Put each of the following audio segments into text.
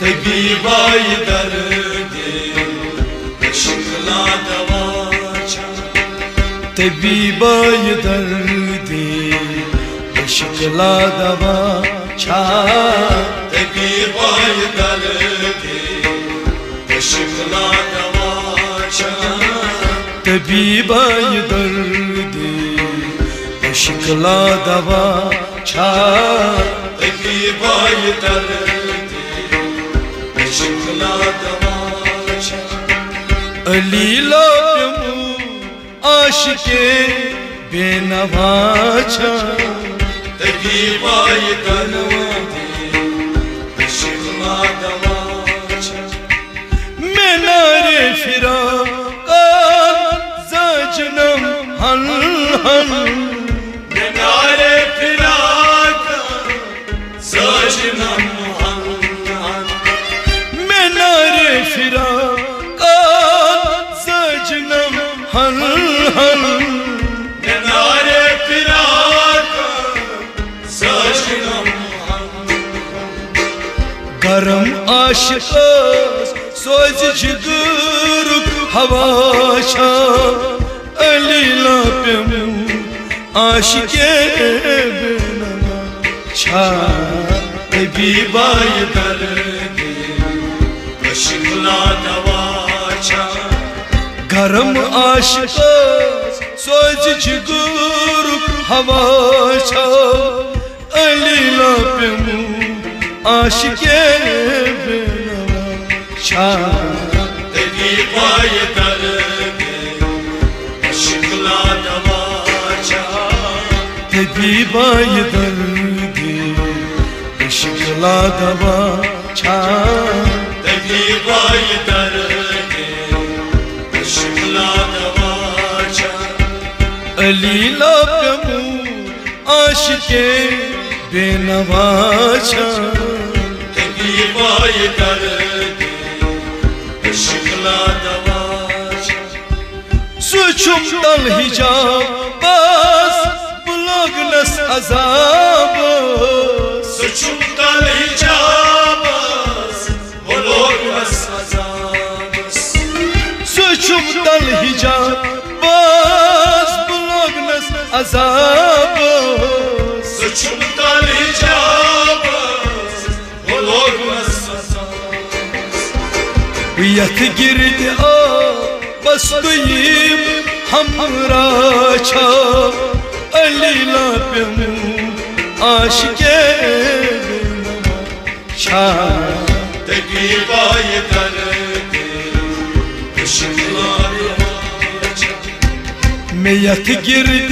तबीबाई दर्दे शिकला दवा छा तबीबाई दर्दे शिकला दवा छा तबीबाई दर्दे शिकला दवा छा तबीबाई दर्दे शिकला दवा छा तबीबाई दर्दे शिकला दवा छा अली लाप्यमु आशिके बेनवा छा तबीबाई दर्दे शिकला दवा छा मैं नारे फिरा जजनम हल हल मैं नारे फिरा सजनम हल हल मैं नारे फिरा सजनम हल हल मैं नारे फिरा सजनम हल गरम आशिक सोज जिगरुक हवा छा अली लाप्यमु आशिके बेनवा छा तबीबाई दर्दे शिकला दवा छा गरम आशिक सोज जिगरुक हवा छा अली लाप्यमु आशिके बेनवा छा तबीबाई दर्दे शिकला दवा छा तबीबाई दर्दे शिकला दवा छा तबीबाई दर्दे शिकला दवा छा अली लाप्यमु आशिके बेनवा छा तबीबाई दर्दे शिकला दवा छा सुचुम तल हिजाब बस बुलगनस अजाब सुचुम तल हिजाबस बुलगनस अजाबस सुचुम तल हिजाब बस बुलगनस अजाब सुचुम तल हिजाबस बुलगनस अजाबस यथ गिरद बस तुयम हमरा छा अली लाप्यमु आशिके बेनवा छा तबीबाई दर्दे शिकला दवा छा मैं यथ गिरद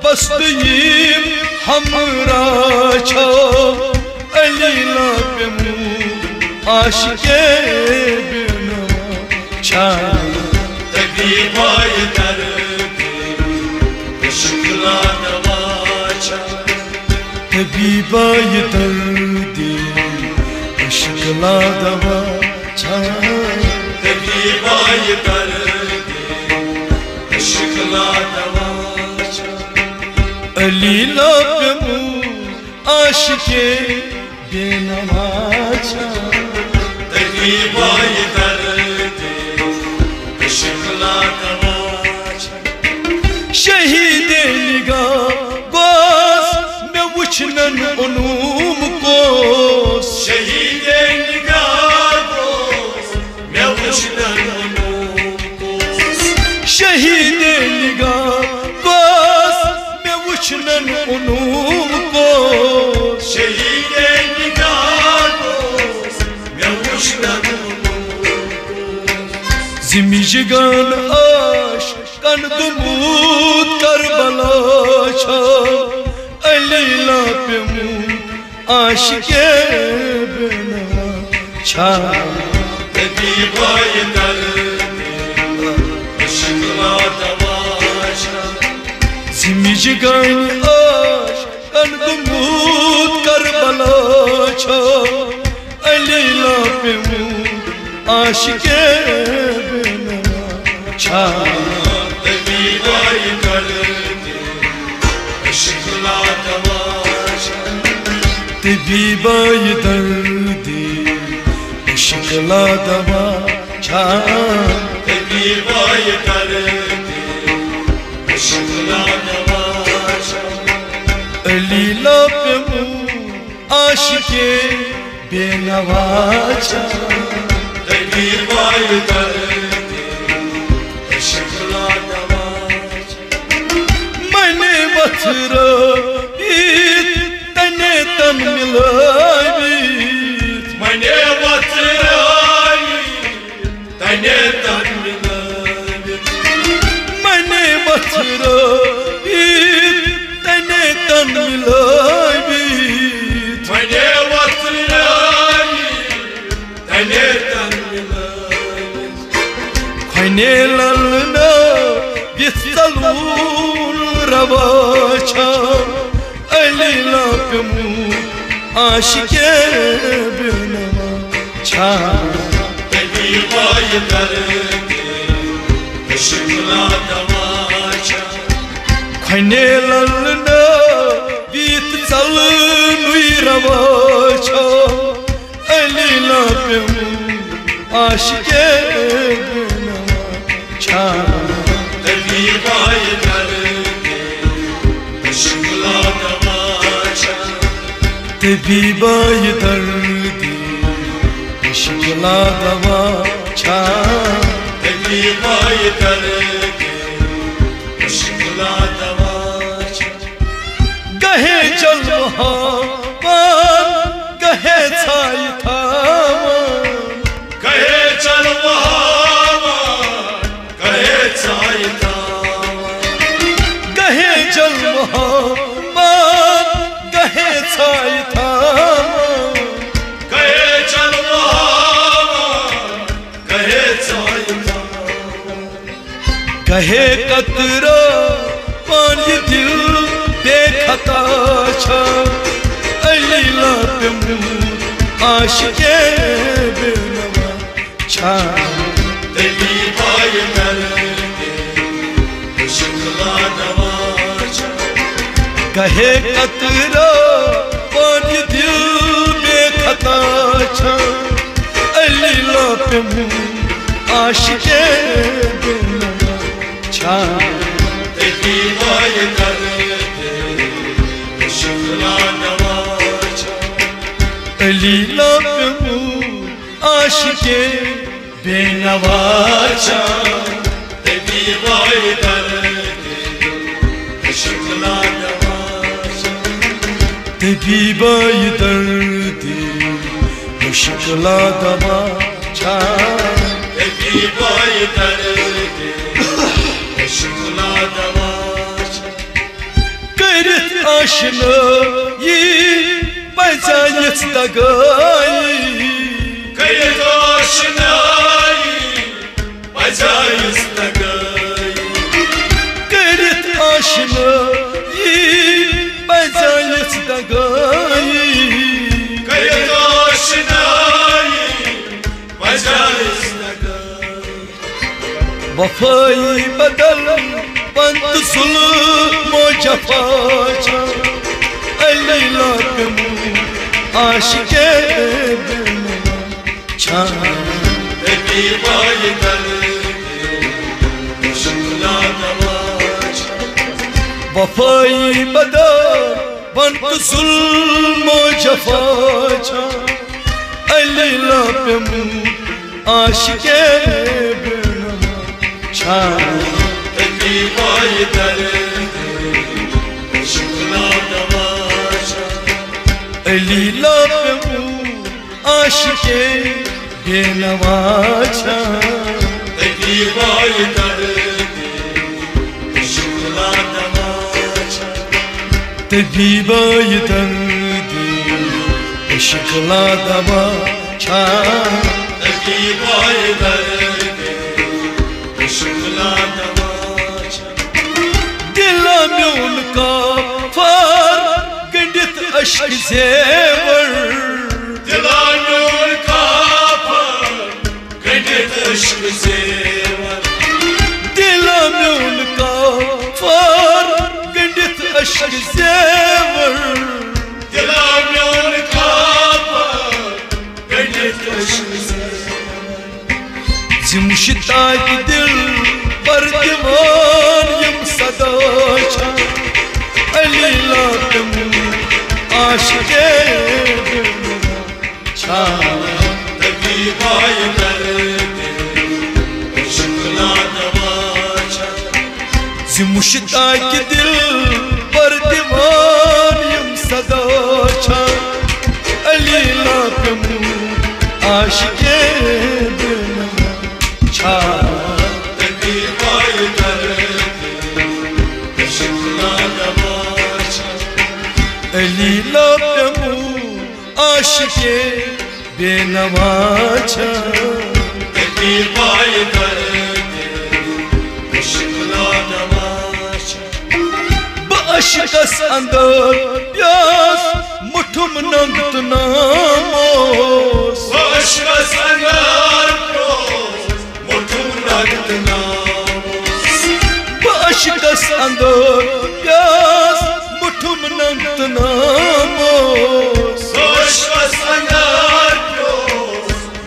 बस तुयम हमरा छा अली लाप्यमु आशिके बेनवा छा तबीबाई दर्दे शिकला दवा छा तबीबाई दर्दे शिकला दवा छा तबीबाई दर्दे शिकला दवा छा अली लाप्यमु आशिके बेनवा छा तबीबाई दर्दे शिकला दवा छा शहीद निगाह गोस मैं वुचनन उनूम कोस शहीद निगाह कोस मैं वुचनन उनूम कोस शहीद निगाह गोस मैं वुचनन उनूम कोस शहीद निगाह कोस मैं वुचनन जिमिजगान आश कन गुमूद करबला छा अली लाप्यमु आशिके बेनवा छा तबीबाई दर्दे शिकला दवा छा जिमिजगान आश कन गुमूद करबला छा अली लाप्यमु आशिके बेनवा छा तबीबाई दर्दे शिकला दवा छा तबीबाई दर्दे मुश्किला दवा छा तबीबाई दर्द मुश्किला दवा छा अलीला पे मुँह आशिके बेनवा छा तबीबाई दर्द मुश्किला दवा मैंने बथरो तने तन मिलावी मने वतराई तने तन मिलावी मैंने बथरो तने तन मिलावी मने वतराई तने तन मिलावी खने ललना बिस्तलूल रवाचा अलीला पे मुँह आशिके बेनवा छा तबीबाई दर्द मुश्किला दवा छा खने ललना बीत चल नुई रवाचा अलीला पे मुँह आशिके बेनवा छा तबीबाई दर्द मुश्किला दवा छा तबीबाई दर्द मुश्किला दवा छा तबीबाई दर्द मुश्किला दवा छा गहे चल गहे छाई था कहे चल कहे छाई था गहे चल गहे छाई था कहे चल कहे छाई था गहे कतरा पानी दिल देखता छा अलीला पे मुँह आशिके बेनवा छा तबीबाई दर्द मुश्किला दवा छा कहे कतरा पानी दिल देखता छा अलीला पे मुँह आशिके बेनवा छा तबीबाई दर्द मुश्किला दवा छा अलीला पे मुँह आशिके बेनवा छा तबीबाई दर्द मुश्किला दवा छा तबीबाई दर्द मुश्किला दवा छा तबीबाई दर्द मुश्किला दवा छा करित आशना ये बजायत दगाई कई रोशनाई बजाइस तगाई करित आशना ये बजायत दगाई कई रोशनाई बजाइस तगाई वफाई बदल पंत सुल्म जफा छा अलीला पे मुँह आशिके बेनवा छा तबीबाई दर्द मुश्किला दवा छा वफाई बदल पंत सुल्म जफा छा अलीला पे मुँह आशिके बेनवा छा तबीबाई दर्द मुश्किला दवा छा अलीला पे मुँह आशिके बेनवा छा तबीबाई दर्द मुश्किला दवा छा तबीबाई दर्द मुश्किला दवा छा तबीबाई दर्द मुश्किला दवा छा दिला में उनका फार गंडित अश्क ज़ेवर दिलानूर का गणित इश्क ज़ेवर दिला में उनका फार गंडित अश्क ज़ेवर दिलानूर का गणित इश्क ज़ेवर मुश्ताक दिल पर दीवान यम सदा अली लातम आशिके छा तकी बाय कर शुक्ला दवाचा मुश्ताक दिल पर दीवान यम सदा अली लातम आशिके तकी बाय कर शुक्ला दवाचा अली लातम आशिके बेनवाचा तकी बाय कर शुक्ला दवाचा बाशिकस अंदर प्यास मुठुम नंत नामोस बाशिकस अंदर मुठुम नंत नामोस बाशिकस अंदर प्यास मुठुम नंत नामोस बाशिकस अंदर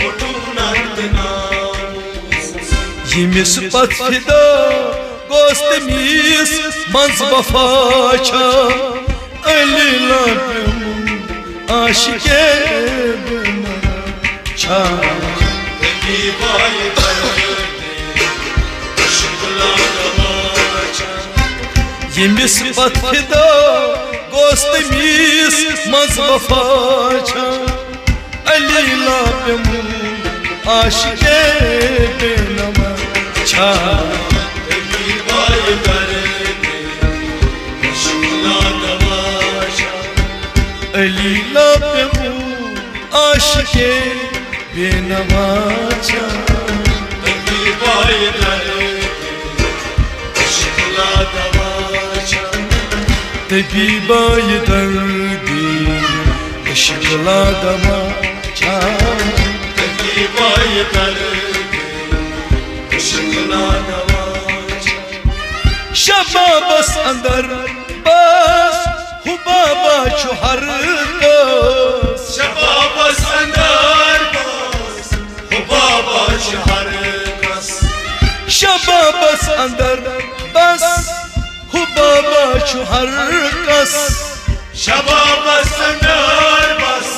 मुठुम नंत नामोस यमिस पत फिदा गोस्त मीस मंज वफाचा अली लातम आशिके बेनवाचा तकी बाय कर शुक्ला दवाचा यमिस पत फिदा गोस्त मीस मंज वफाचा अली लातम आशिके बेनवाचा तकी बाय कर शुक्ला दवाचा अली लातम आशिके बेनवाचा तकी बाय कर शुक्ला दवाचा तबीबाय दर्दी शुक्ला दवाचा तकी बाय कर शुक्ला दवाचा शबाबस अंदर बस हुबाबा चुहर कस शबाबस अंदर बस हुबाबा शहर कस शबाबस अंदर बस हुबाबा चुहर कस शबाबस अंदर बस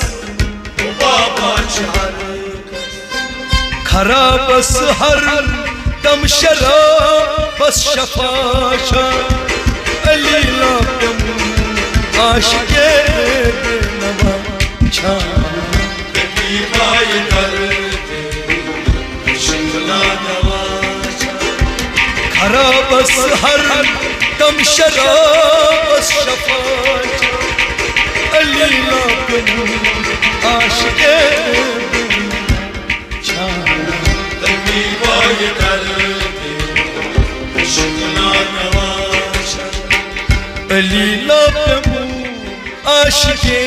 हुबाबा शहर कस खराबस हर दम शराबस शफाशा अली लातम आशिके बेनवाचा तकी बाय कर शुक्ला दवाचा खराबस हर दम शराबस शफाशा अली लातम आशिके बेनवाचा तकी बाय कर शुक्ला दवाचा अली लातम आशिके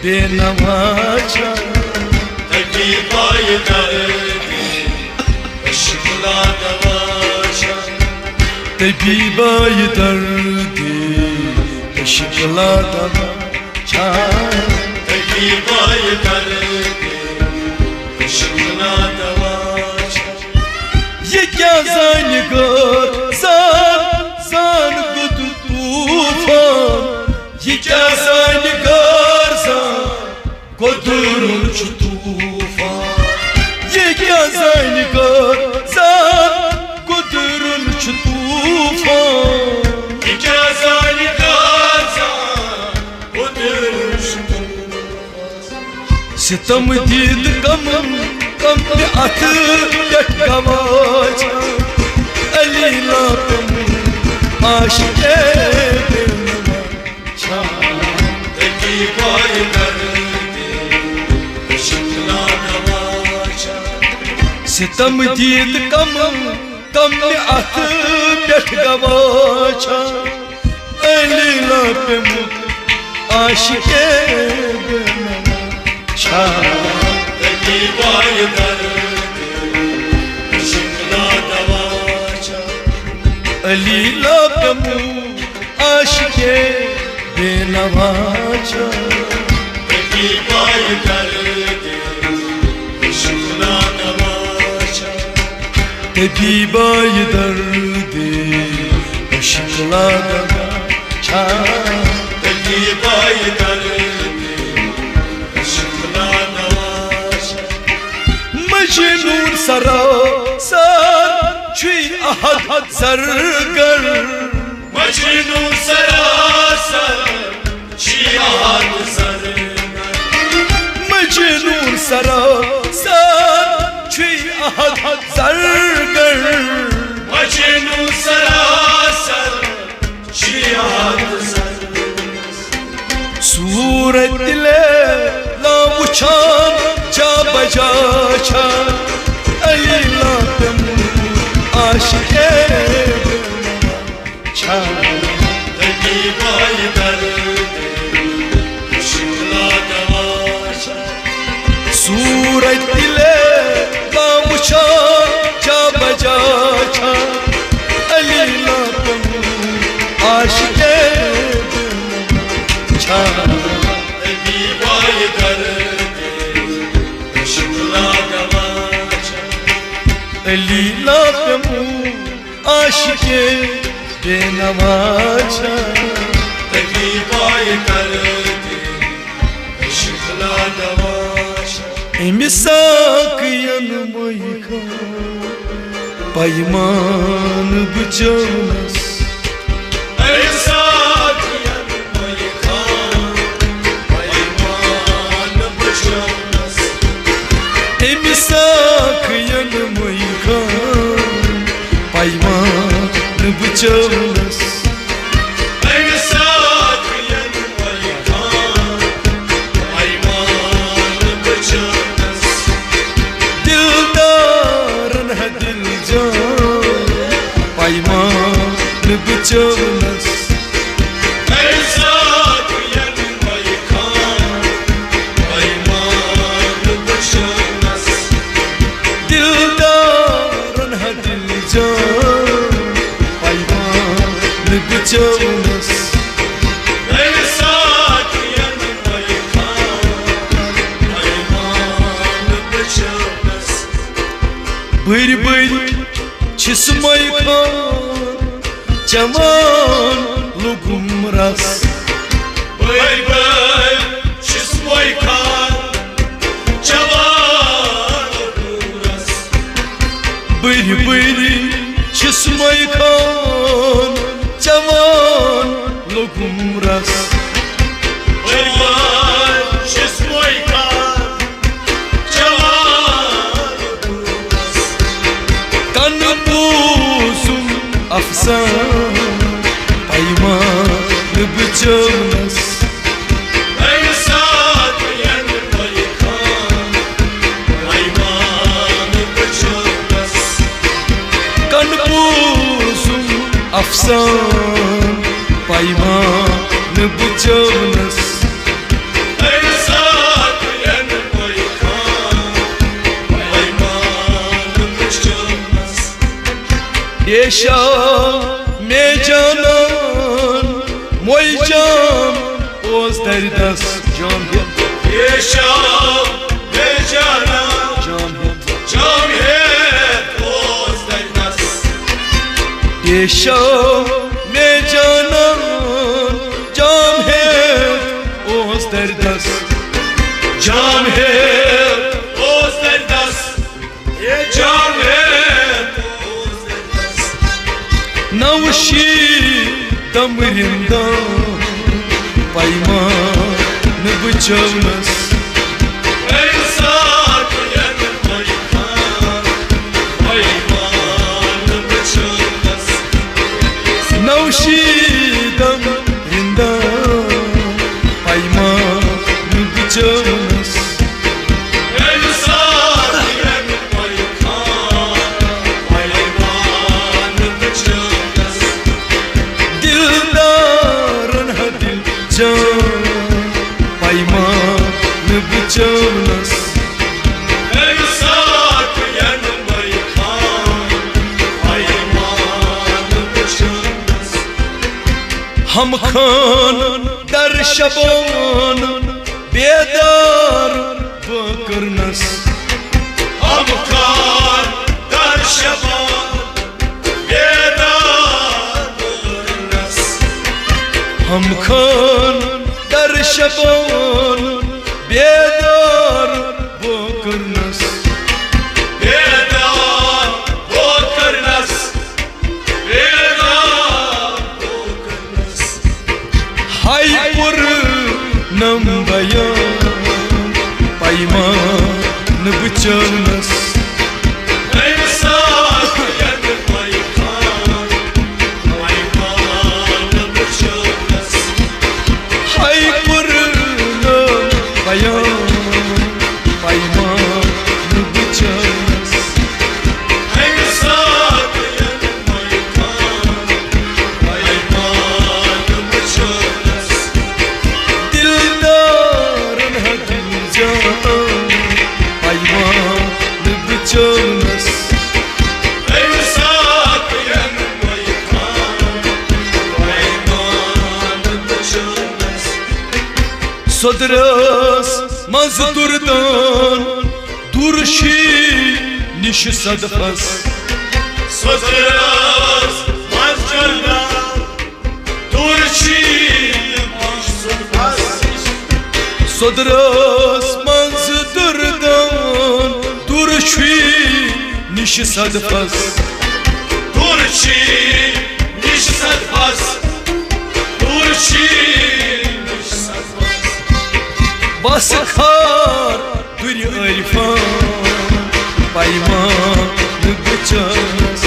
बेनवाचा तकी बाय कर शुक्ला दवाचा तबीबाय दर्दी शुक्ला दवाचा तकी बाय कर शुक्ला दवाचा ये क्या जान गर सान गुद तूफान ये क्या जान गर गुदुरुन तूफान ये क्या जान गर गुदुरुन तूफान इजाज़त गाज़ा उधर सितम दीद कम अथ गवाचा अली लातम आशिके बेनवाचा तकी बाय कर शुक्ला दवाचा सितम दीद कम अथ गवाचा अली लातम आशिके बेनवाचा तकी बाय कर शुक्ला दवाचा अली लातम आशिके बेनवाचा तकी बाय कर शुक्ला दवाचा तबीबाई दर्द शिकला दगा छा तबीबाई दर्द शिकला नवाशा मजनून सरा सर छुई अहद सरगर मजनून सरासर छी अहद सरगर मजनून सरा सर छुई अहद सरगर मजनून सरासर छी अहद सरगर सूरत ले ला उछान जा बजा छा अली लातम आशिके छा तबीबाई दर्द शिकला नवाशा सूरत ले ला उछान जा बजा छा अली लातम आशिके छा तबीबाई दर्द शिकला नवाशा अली लातम आशिके बेनवाशा तबीबाई दर्द शिकला नवाशा मिसाक यनमयिका पैमान बुझानस ऐसाक यनमयिका पैमान बुझानस मिसाक यनमयिका पैमान बुझानस ऐसाक यनमयिका पैमान बुझानस दिलदारन है दिल जान पैमान बुझानस ऐसाक यनमयिका पैमान बुझानस दिलदारन है दिल जान पैमान बुझानस ऐसाक यनमयिका पैमान बुझानस बड़ी बड़ी छिसमय खान जवान लुगुम रस Bıy bıy çizmoy kan Cavan okuras बड़ी बड़ी छिसमय खान जवान लुगुम रस Bıy bıy çizmoy kan Cavan okuras कन पूसुम Afsan पैमान बुझानस Eysak yनमय kan Ayman bıçanas कन पूसुम Afsan पैमान बुझानस Eysak yनमय kan Ayman bıçanas देशा में जानन मोय जान ओस दर्दस जान Yaşam ve canım जान Cam hep bozdaynas देशा में जानन जाम है ओस दर्दस Cam hep bozdaynas Cam hep bozdaynas नवशी दमरिंदा पैमान बुझानस Eysak yनमय kan Ayman bıçanas नवशी दमरिंदा पैमान बुझानस Eysak yनमय kan Ayman bıçanas दिलदारन है दिल जान पैमान बुझानस Eysak yनमय kan Ayman bıçanas हम खान दर शबान बेदार बकरनस Hamkan dar şaban हम खान در شبان بیدار بکرنس بیدار بکرنس بیدار بکرنس های پر نم بیان پیمان بچرنس Sodras mazdurdan durşi niş sadfas Sodras mazdurdan durşi niş sadfas Sodras mazdurdan durşi niş sadfas Durşi niş sadfas Durşi Basıkar duri alfan payman bıçağız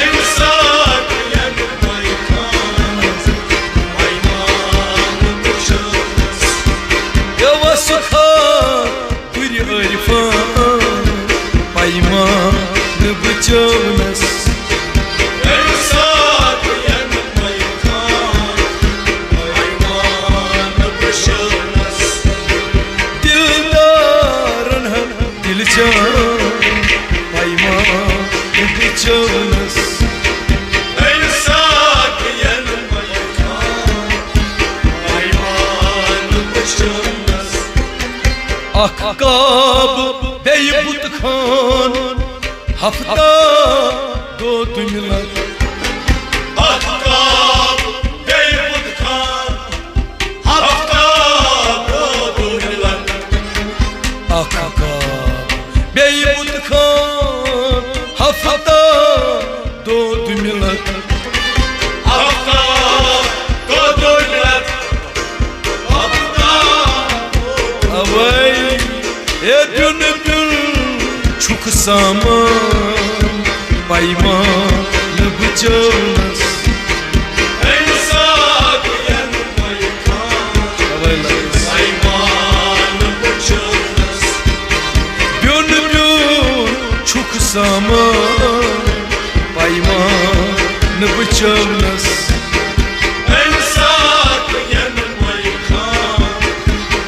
Emsak yanmaykan payman bıçağız Ya basıkar duri alfan payman bıçağız Emsak yanmaykan payman bıçağız Payman bıçağız Emsak yanmaykan payman bıçağız Akkab Beybut Khan hafta doğdular Akkab Beybut Khan hafta doğdular Akkab Beybut Khan hafta doğdular Hafta doğdular Hafta Avay dönüdür çok zaman payman bıçağız Emsak yanmaykan payman bıçağız Dönüdür çok zaman payman bıçağız Emsak yanmaykan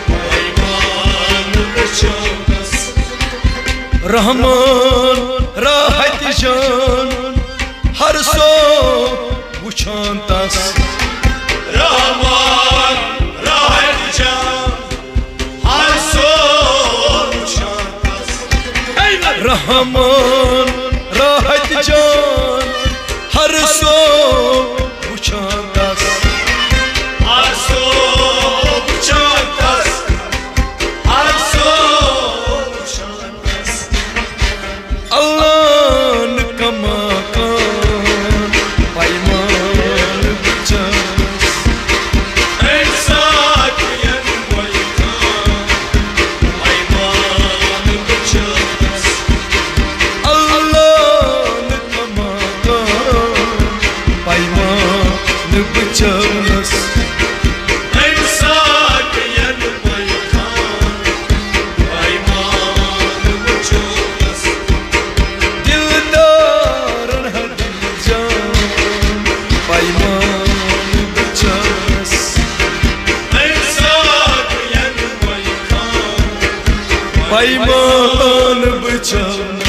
payman bıçağız Rahman rahat can har so uçan tas Rahman rahat can har son uçantas Rahman rahat can har so uçan tas har son uçantas har son uçantas Allah'ın kamakan payman bıçağız Emsak yanmaykan payman bıçağız Allah'ın kamakan payman bıçağız Emsak yanmaykan payman bıçağız Dildarın her can payman bıçağız Emsak yanmaykan payman bıçağız